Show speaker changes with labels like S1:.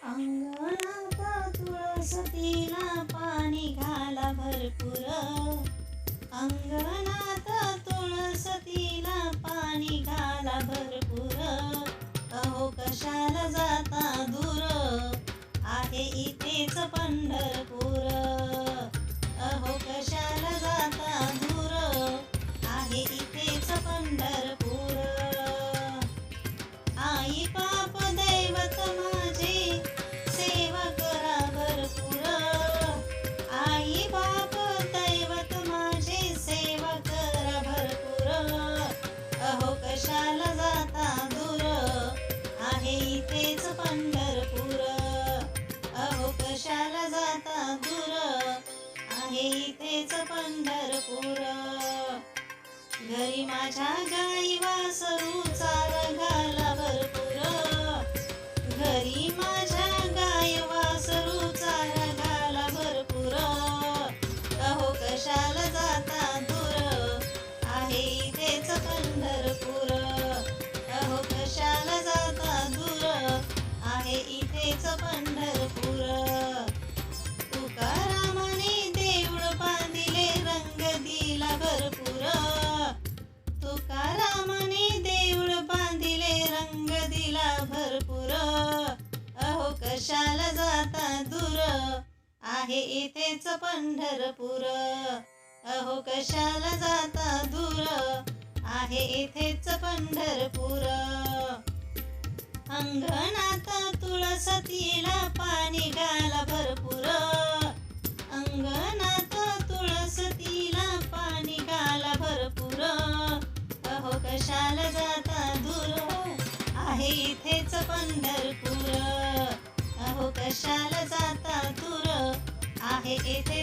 S1: अंगणात तुळशीला पाणी घाला भरपूर. अंगणात तुळशीला पाणी घाला भरपूर. अहो कशाला जाता दूर, आहे इथेच पंढरपूर. अहो कशाला जाता दूर, आहे इथेच पंढरपूर. आई बाप दैवत माझे सेवा करा भरपूर. आई बाप दैवत माझे सेवा करा भरपूर. अहो कशाला जाता दूर, आहे इथेच पंढरपूर. अहो कशाला जाता दूर, आहे इथेच पंढरपूर. घरी माझ्या गाई वासरू चारा घाला भरपूर. घरी माझ्या गाय वासरू चारा घाला भरपूर. अहो कशाला जाता दूर, आहे इथेच पंढरपूर. अहो कशाला जाता दूर, आहे इथेच पंढरपूर. तुकारामाने देऊळ बांधिले रंग दिला भरपूर. तुकारामाने देऊळ बांधिले रंग दिला भरपूर. अहो कशाला जाता दूर, आहे इथेच पंढरपूर. अहो कशाला जाता दूर, आहे इथेच पंढरपूर. अंगणात तुळशीला पाणी घाला भरपूर. अंगणात तुळशीला पाणी घाला भरपूर. अहो कशाला जाता दूर, आहे इथेच पंढरपूर. अहो कशाला जाता दूर, आहे इथे